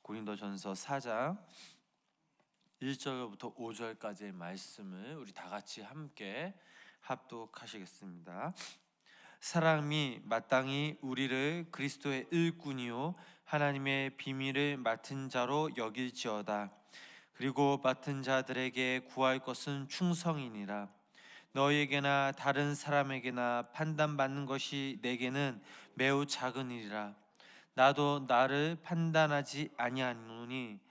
고린도전서 4장 1절부터 5절까지의 말씀을 우리 다 같이 함께 합독하시겠습니다. 사람이 마땅히 우리를 그리스도의 일꾼이요 하나님의 비밀을 맡은 자로 여길지어다. 그리고 맡은 자들에게 구할 것은 충성이니라. 너에게나 다른 사람에게나 판단받는 것이 내게는 매우 작은 일이라. 나도 나를 판단하지 아니하노니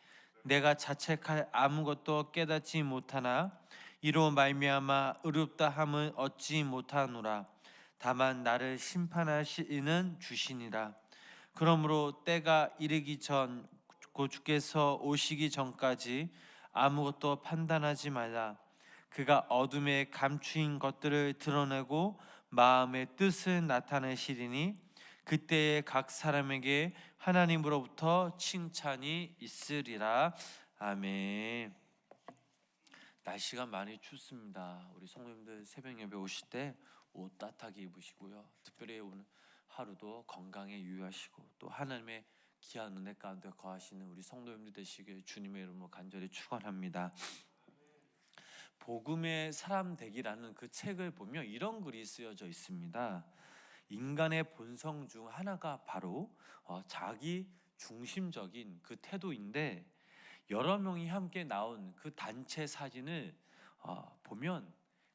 내가 자책할 아무것도 깨닫지 못하나 이로 말미암아 의롭다 함을 얻지 못하노라. 다만 나를 심판하실 이는 주시니라. 그러므로 때가 이르기 전 곧 주께서 오시기 전까지 아무것도 판단하지 말라. 그가 어둠에 감추인 것들을 드러내고 마음의 뜻을 나타내시리니 그때에 각 사람에게 하나님으로부터 칭찬이 있으리라. 아멘. 날씨가 많이 춥습니다. 우리 성도님들 새벽 예배 오실 때 옷 따뜻하게 입으시고요. 특별히 오늘 하루도 건강에 유의하시고 또 하나님의 귀한 은혜 가운데 거하시는 우리 성도님들 되시길 주님의 이름으로 간절히 축원합니다. 복음의 사람 되기라는 그 책을 보면 이런 글이 쓰여져 있습니다. 인간의 본성 중 하나가 바로 자기 중심적인 그 태도인데, 여러 명이 함께 나온 그 단체 사진을 보면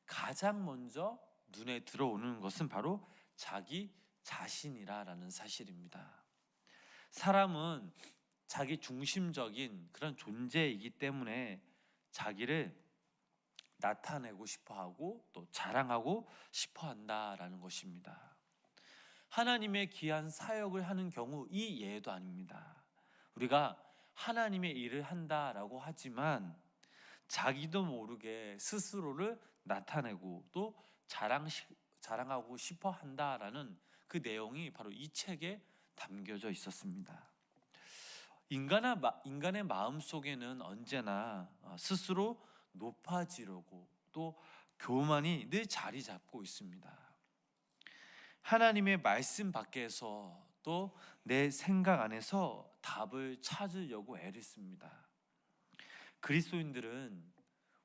가장 먼저 눈에 들어오는 것은 바로 자기 자신이라는 사실입니다. 사람은 자기 중심적인 그런 존재이기 때문에 자기를 나타내고 싶어하고 또 자랑하고 싶어한다라는 것입니다. 하나님의 귀한 사역을 하는 경우 이 예도 아닙니다. 우리가 하나님의 일을 한다라고 하지만 자기도 모르게 스스로를 나타내고 또 자랑하고 싶어 한다라는 그 내용이 바로 이 책에 담겨져 있었습니다. 인간의 마음 속에는 언제나 스스로 높아지려고 또 교만이 늘 자리 잡고 있습니다. 하나님의 말씀 밖에서 또 내 생각 안에서 답을 찾으려고 애를 씁니다. 그리스도인들은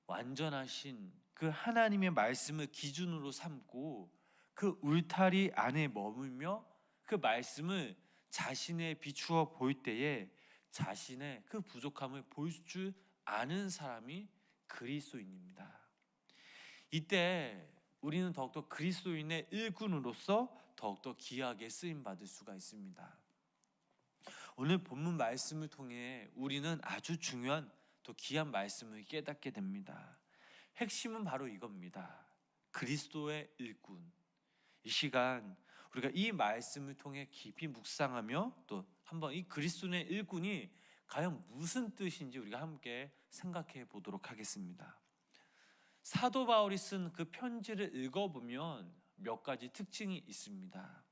완전하신 그 하나님의 말씀을 기준으로 삼고 그 울타리 안에 머물며 그 말씀을 자신에 비추어 볼 때에 자신의 그 부족함을 볼 줄 아는 사람이 그리스도인입니다. 이때 우리는 더욱더 그리스도인의 일꾼으로서 더욱더 귀하게 쓰임받을 수가 있습니다. 오늘 본문 말씀을 통해 우리는 아주 중요한 또 귀한 말씀을 깨닫게 됩니다. 핵심은 바로 이겁니다. 그리스도의 일꾼. 이 시간 우리가 이 말씀을 통해 깊이 묵상하며 또 한번 이 그리스도의 일꾼이 과연 무슨 뜻인지 우리가 함께 생각해 보도록 하겠습니다. 사도 바울이 쓴 그 편지를 읽어보면 몇 가지 특징이 있습니다.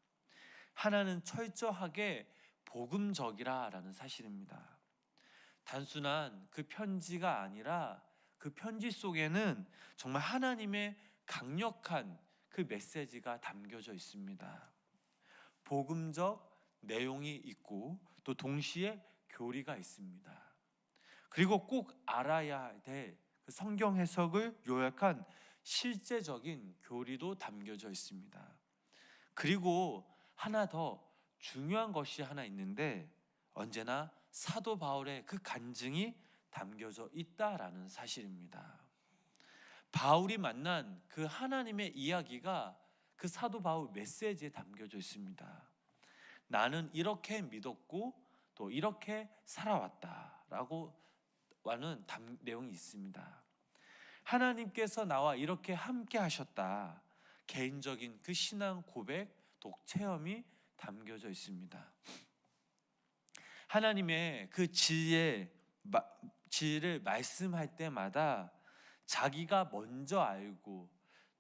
하나는 철저하게 복음적이라는 사실입니다. 단순한 그 편지가 아니라 그 편지 속에는 정말 하나님의 강력한 그 메시지가 담겨져 있습니다. 복음적 내용이 있고 또 동시에 교리가 있습니다. 그리고 꼭 알아야 될 그 성경 해석을 요약한 실제적인 교리도 담겨져 있습니다. 그리고 하나 더 중요한 것이 하나 있는데, 언제나 사도 바울의 그 간증이 담겨져 있다라는 사실입니다. 바울이 만난 그 하나님의 이야기가 그 사도 바울 메시지에 담겨져 있습니다. 나는 이렇게 믿었고 또 이렇게 살아왔다라고 하는 내용이 있습니다. 하나님께서 나와 이렇게 함께 하셨다. 개인적인 그 신앙 고백, 독 체험이 담겨져 있습니다. 하나님의 그 진리를 말씀할 때마다 자기가 먼저 알고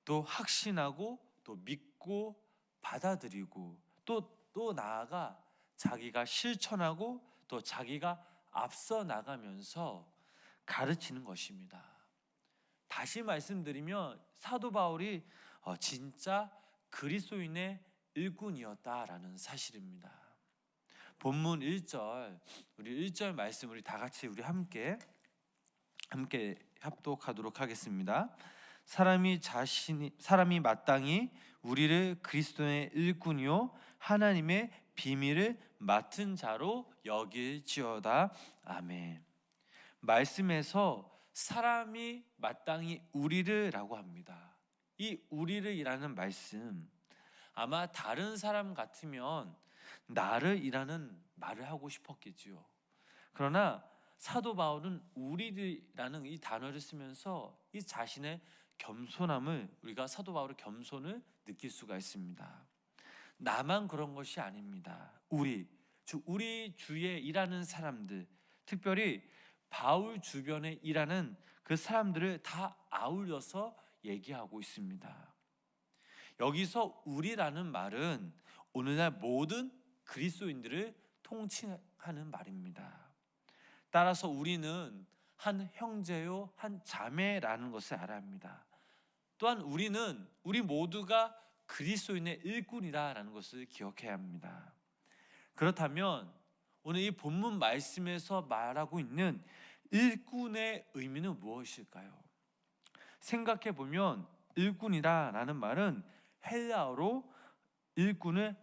또 확신하고 또 믿고 받아들이고 또 나아가 자기가 실천하고 또 자기가 앞서 나가면서 가르치는 것입니다. 다시 말씀드리면 사도 바울이 진짜 그리스도인의 일꾼이었다라는 사실입니다. 본문 1절, 우리 1절 말씀 우리 다 같이 우리 함께 합독하도록 하겠습니다. 사람이 마땅히 우리를 그리스도의 일꾼이요 하나님의 비밀을 맡은 자로 여길지어다. 아멘. 말씀에서 사람이 마땅히 우리를라고 합니다. 이 우리를이라는 말씀, 아마 다른 사람 같으면 나를이라는 말을 하고 싶었겠지요. 그러나 사도 바울은 우리들이라는 이 단어를 쓰면서 이 자신의 겸손함을, 우리가 사도 바울의 겸손을 느낄 수가 있습니다. 나만 그런 것이 아닙니다. 우리 주위에 일하는 사람들, 특별히 바울 주변에 일하는 그 사람들을 다 아울러서 얘기하고 있습니다. 여기서 우리라는 말은 오늘날 모든 그리스도인들을 통칭하는 말입니다. 따라서 우리는 한 형제요 한 자매라는 것을 알아야 합니다. 또한 우리 모두가 그리스도인의 일꾼이라는 것을 기억해야 합니다. 그렇다면 오늘 이 본문 말씀에서 말하고 있는 일꾼의 의미는 무엇일까요? 생각해 보면 일꾼이라는 말은 헬라어로 일꾼을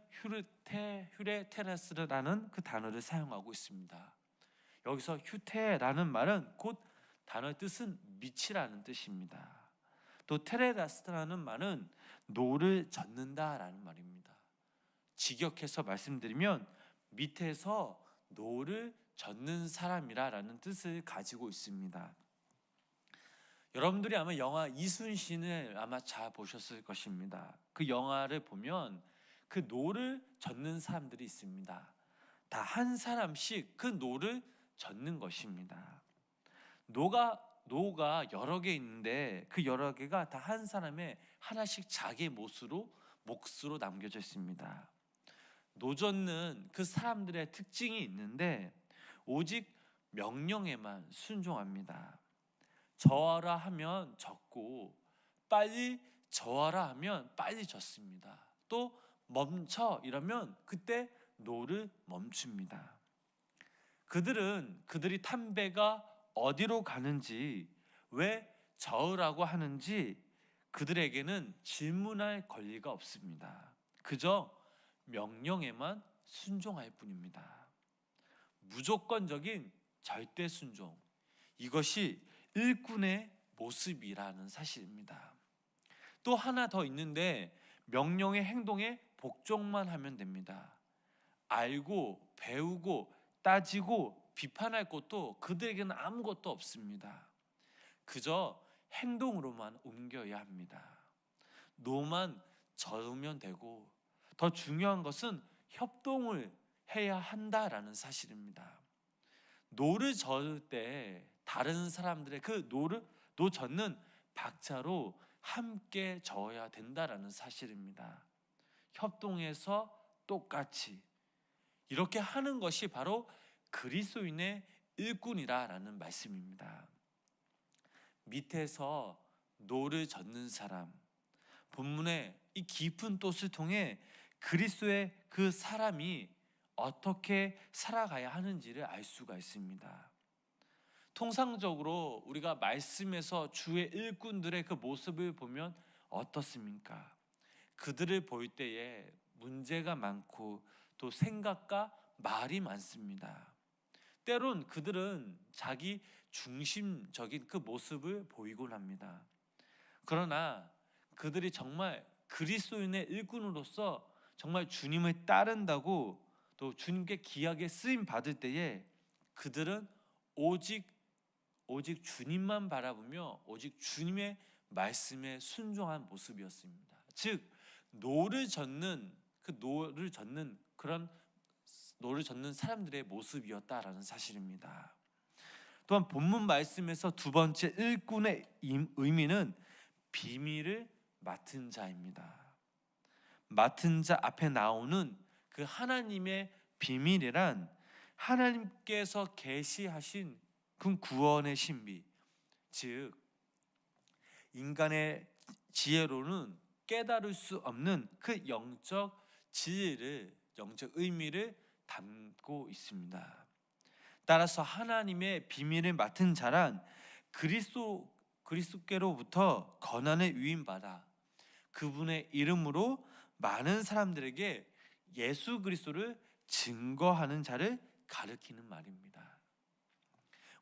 휴레테레스라는 그 단어를 사용하고 있습니다. 여기서 휴테라는 말은 곧 단어의 뜻은 밑이라는 뜻입니다. 또 테레라스라는 말은 노를 젓는다라는 말입니다. 직역해서 말씀드리면 밑에서 노를 젓는 사람이라는 뜻을 가지고 있습니다. 여러분들이 아마 영화 이순신을 아마 잘 보셨을 것입니다. 그 영화를 보면 그 노를 젓는 사람들이 있습니다. 다 한 사람씩 그 노를 젓는 것입니다. 노가 여러 개 있는데 그 여러 개가 다 한 사람의 하나씩 자기 몫으로 남겨져 있습니다. 노 젓는 그 사람들의 특징이 있는데 오직 명령에만 순종합니다. 저하라 하면 젓고 빨리 저하라 하면 빨리 젓습니다. 또 멈춰 이러면 그때 노를 멈춥니다. 그들이 탄 배가 어디로 가는지, 왜 저으라고 하는지 그들에게는 질문할 권리가 없습니다. 그저 명령에만 순종할 뿐입니다. 무조건적인 절대 순종, 이것이 일꾼의 모습이라는 사실입니다. 또 하나 더 있는데 명령의 행동에 복종만 하면 됩니다. 알고 배우고 따지고 비판할 것도 그들에게는 아무것도 없습니다. 그저 행동으로만 옮겨야 합니다. 노만 저으면 되고 더 중요한 것은 협동을 해야 한다라는 사실입니다. 노를 저을 때 다른 사람들의 그 노 젓는 박자로 함께 저어야 된다라는 사실입니다. 협동해서 똑같이 이렇게 하는 것이 바로 그리스도인의 일꾼이라는 말씀입니다. 밑에서 노를 젓는 사람, 본문의 이 깊은 뜻을 통해 그리스도의 그 사람이 어떻게 살아가야 하는지를 알 수가 있습니다. 통상적으로 우리가 말씀에서 주의 일꾼들의 그 모습을 보면 어떻습니까? 그들을 볼 때에 문제가 많고 또 생각과 말이 많습니다. 때론 그들은 자기 중심적인 그 모습을 보이곤 합니다. 그러나 그들이 정말 그리스도인의 일꾼으로서 정말 주님을 따른다고 또 주님께 귀하게 쓰임 받을 때에 그들은 오직 주님만 바라보며 오직 주님의 말씀에 순종한 모습이었습니다. 즉 노를 젓는 사람들의 모습이었다라는 사실입니다. 또한 본문 말씀에서 두 번째 일꾼의 의미는 비밀을 맡은 자입니다. 맡은 자 앞에 나오는 그 하나님의 비밀이란 하나님께서 계시하신 그 구원의 신비, 즉 인간의 지혜로는 깨달을 수 없는 그 영적 진리를, 영적 의미를 담고 있습니다. 따라서 하나님의 비밀을 맡은 자란 그리스도께로부터 권한을 위임받아 그분의 이름으로 많은 사람들에게 예수 그리스도를 증거하는 자를 가리키는 말입니다.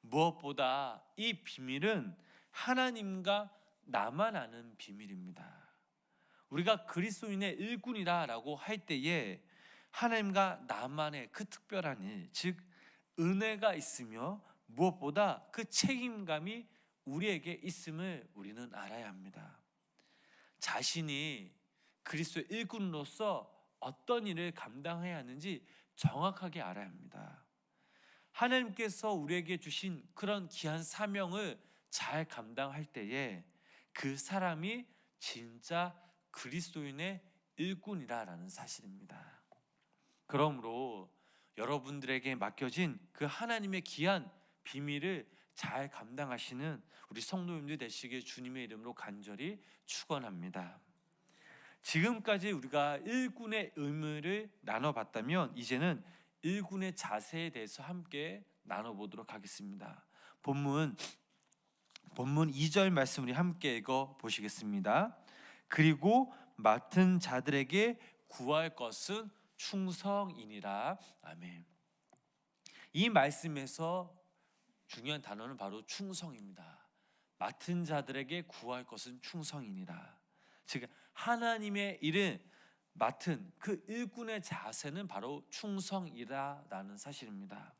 무엇보다 이 비밀은 하나님과 나만 아는 비밀입니다. 우리가 그리스도인의 일꾼이라고 할 때에 하나님과 나만의 그 특별한 일, 즉 은혜가 있으며 무엇보다 그 책임감이 우리에게 있음을 우리는 알아야 합니다. 자신이 그리스도의 일꾼으로서 어떤 일을 감당해야 하는지 정확하게 알아야 합니다. 하나님께서 우리에게 주신 그런 귀한 사명을 잘 감당할 때에 그 사람이 진짜 그리스도인의 일꾼이라는 사실입니다. 그러므로 여러분들에게 맡겨진 그 하나님의 귀한 비밀을 잘 감당하시는 우리 성도님들 되시길 주님의 이름으로 간절히 축원합니다. 지금까지 우리가 일꾼의 의무를 나눠봤다면 이제는 일꾼의 자세에 대해서 함께 나눠보도록 하겠습니다. 본문 2절 말씀 우리 함께 읽어 보시겠습니다. 그리고 맡은 자들에게 구할 것은 충성이니라. 아멘. 이 말씀에서 중요한 단어는 바로 충성입니다. 맡은 자들에게 구할 것은 충성이니라. 즉 하나님의 일을 맡은 그 일꾼의 자세는 바로 충성이라는 사실입니다.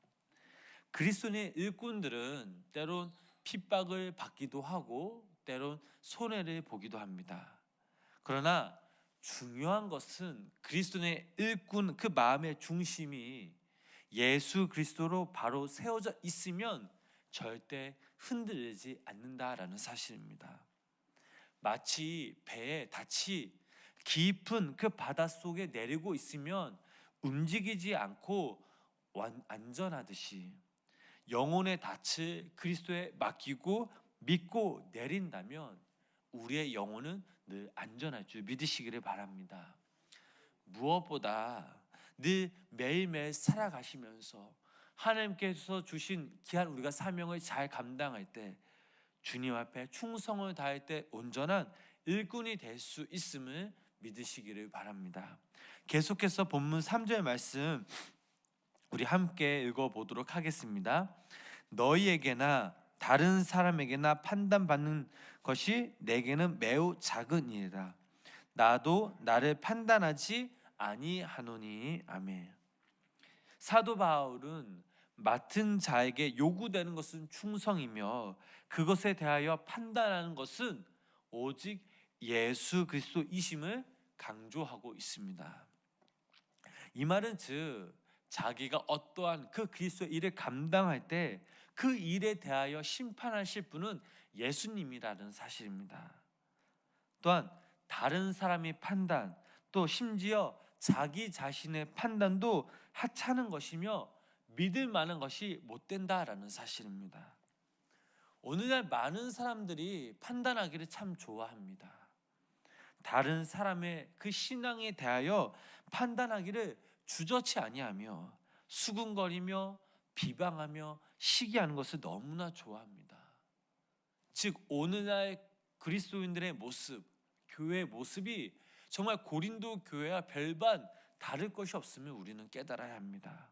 그리스도인의 일꾼들은 때론 핍박을 받기도 하고 때론 손해를 보기도 합니다. 그러나 중요한 것은 그리스도인의 일꾼 그 마음의 중심이 예수 그리스도로 바로 세워져 있으면 절대 흔들리지 않는다라는 사실입니다. 마치 배에 닻이 깊은 그 바닷속에 내리고 있으면 움직이지 않고 안전하듯이 영혼의 닻을 그리스도에 맡기고 믿고 내린다면 우리의 영혼은 늘 안전할 줄 믿으시기를 바랍니다. 무엇보다 늘 매일매일 살아가시면서 하나님께서 주신 귀한 우리가 사명을 잘 감당할 때 주님 앞에 충성을 다할 때 온전한 일꾼이 될 수 있음을 믿으시기를 바랍니다. 계속해서 본문 3절 말씀 우리 함께 읽어보도록 하겠습니다. 너희에게나 다른 사람에게나 판단받는 것이 내게는 매우 작은 일이라. 나도 나를 판단하지 아니하노니. 아멘. 사도 바울은 맡은 자에게 요구되는 것은 충성이며 그것에 대하여 판단하는 것은 오직 예수 그리스도이심을 강조하고 있습니다. 이 말은 즉 자기가 어떠한 그 그리스도의 일을 감당할 때 그 일에 대하여 심판하실 분은 예수님이라는 사실입니다. 또한 다른 사람의 판단, 또 심지어 자기 자신의 판단도 하찮은 것이며 믿을 만한 것이 못 된다라는 사실입니다. 오늘날 많은 사람들이 판단하기를 참 좋아합니다. 다른 사람의 그 신앙에 대하여 판단하기를 주저치 아니하며 수군거리며 비방하며 시기하는 것을 너무나 좋아합니다. 즉 오늘날 그리스도인들의 모습, 교회의 모습이 정말 고린도 교회와 별반 다를 것이 없음을 우리는 깨달아야 합니다.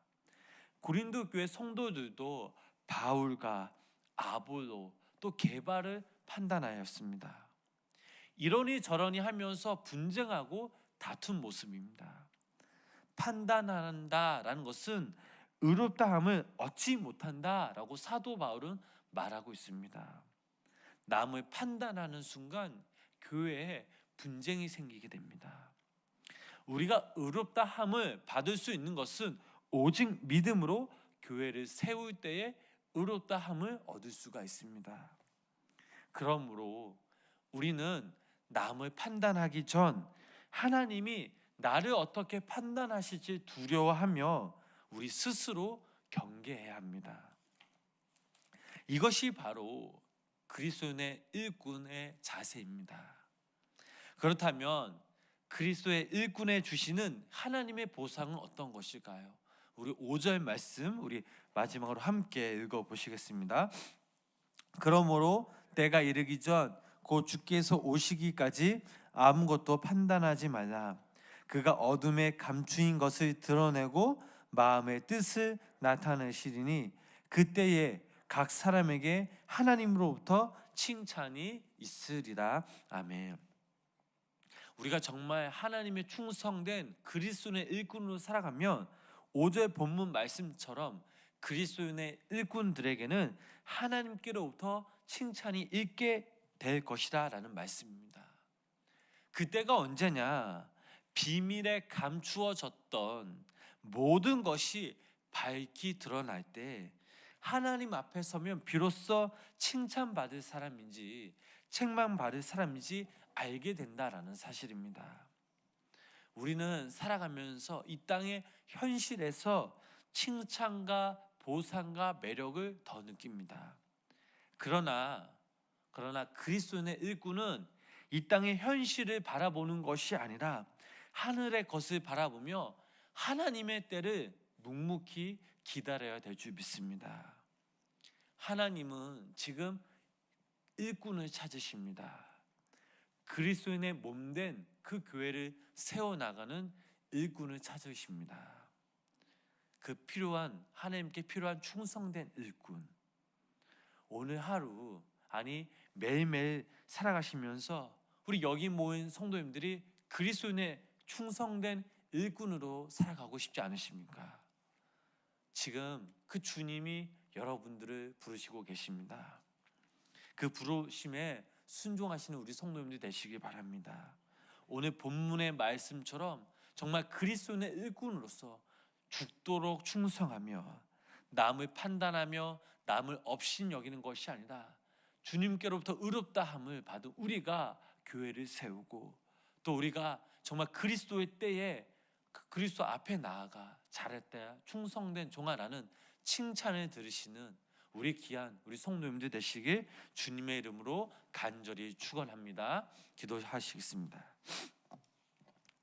고린도 교회 성도들도 바울과 아볼로 또 게바를 판단하였습니다. 이러니 저러니 하면서 분쟁하고 다툰 모습입니다. 판단한다라는 것은 의롭다함을 얻지 못한다라고 사도 바울은 말하고 있습니다. 남을 판단하는 순간 교회에 분쟁이 생기게 됩니다. 우리가 의롭다함을 받을 수 있는 것은 오직 믿음으로 교회를 세울 때에 의롭다함을 얻을 수가 있습니다. 그러므로 우리는 남을 판단하기 전 하나님이 나를 어떻게 판단하실지 두려워하며 우리 스스로 경계해야 합니다. 이것이 바로 그리스도인의 일꾼의 자세입니다. 그렇다면 그리스도의 일꾼에 주시는 하나님의 보상은 어떤 것일까요? 우리 5절 말씀 우리 마지막으로 함께 읽어 보시겠습니다. 그러므로 때가 이르기 전 곧 주께서 오시기까지 아무것도 판단하지 말라. 그가 어둠에 감추인 것을 드러내고 마음의 뜻을 나타내시리니 그때에 각 사람에게 하나님으로부터 칭찬이 있으리라. 아멘. 우리가 정말 하나님의 충성된 그리스도의 일꾼으로 살아가면 5절 본문 말씀처럼 그리스도의 일꾼들에게는 하나님께로부터 칭찬이 있게 될 것이다 라는 말씀입니다. 그때가 언제냐? 비밀에 감추어졌던 모든 것이 밝히 드러날 때 하나님 앞에 서면 비로소 칭찬받을 사람인지 책망받을 사람인지 알게 된다라는 사실입니다. 우리는 살아가면서 이 땅의 현실에서 칭찬과 보상과 매력을 더 느낍니다. 그러나 그리스도인의 일꾼은 이 땅의 현실을 바라보는 것이 아니라 하늘의 것을 바라보며 하나님의 때를 묵묵히 기다려야 될 줄 믿습니다. 하나님은 지금 일꾼을 찾으십니다. 그리스도인의 몸된 그 교회를 세워나가는 일꾼을 찾으십니다. 그 필요한 하나님께 필요한 충성된 일꾼. 오늘 하루 매일매일 살아가시면서 우리 여기 모인 성도님들이 그리스도인의 충성된 일꾼으로 살아가고 싶지 않으십니까? 지금 그 주님이 여러분들을 부르시고 계십니다. 그 부르심에 순종하시는 우리 성도님들 되시길 바랍니다. 오늘 본문의 말씀처럼 정말 그리스도인의 일꾼으로서 죽도록 충성하며 남을 판단하며 남을 업신여기는 것이 아니라 주님께로부터 의롭다함을 받은 우리가 교회를 세우고 또 우리가 정말 그리스도의 때에 그리스도 앞에 나아가 잘했다 충성된 종아라는 칭찬을 들으시는 우리 귀한 우리 성도님들 되시길 주님의 이름으로 간절히 축원합니다. 기도하시겠습니다.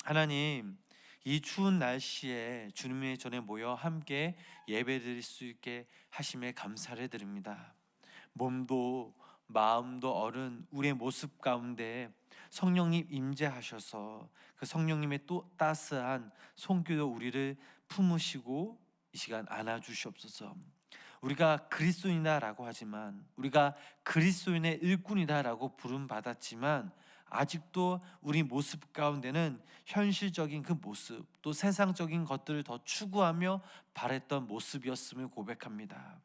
하나님, 이 추운 날씨에 주님의 전에 모여 함께 예배드릴 수 있게 하심에 감사를 드립니다. 몸도 마음도 얼은 우리의 모습 가운데 성령님 임재하셔서 그 성령님의 또 따스한 손길로 우리를 품으시고 이 시간 안아주시옵소서. 우리가 그리스도인이다라고 하지만 우리가 그리스도인의 일꾼이다라고 부름받았지만 아직도 우리 모습 가운데는 현실적인 그 모습 또 세상적인 것들을 더 추구하며 바랬던 모습이었음을 고백합니다.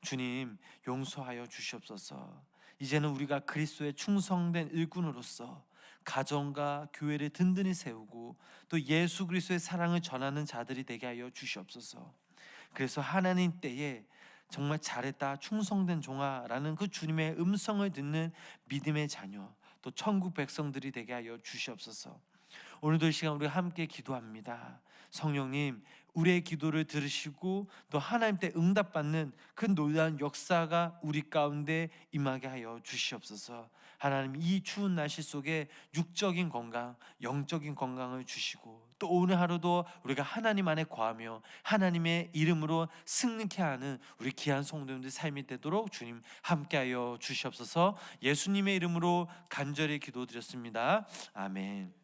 주님 용서하여 주시옵소서. 이제는 우리가 그리스도의 충성된 일꾼으로서 가정과 교회를 든든히 세우고 또 예수 그리스도의 사랑을 전하는 자들이 되게 하여 주시옵소서. 그래서 하나님 때에 정말 잘했다 충성된 종아라는 그 주님의 음성을 듣는 믿음의 자녀 또 천국 백성들이 되게 하여 주시옵소서. 오늘도 이 시간 우리 함께 기도합니다. 성령님 우리의 기도를 들으시고 또 하나님 때 응답받는 그 놀라운 역사가 우리 가운데 임하게 하여 주시옵소서. 하나님 이 추운 날씨 속에 육적인 건강 영적인 건강을 주시고 또 오늘 하루도 우리가 하나님 안에 거하며 하나님의 이름으로 승리케 하는 우리 귀한 성도님들 삶이 되도록 주님 함께하여 주시옵소서. 예수님의 이름으로 간절히 기도드렸습니다. 아멘.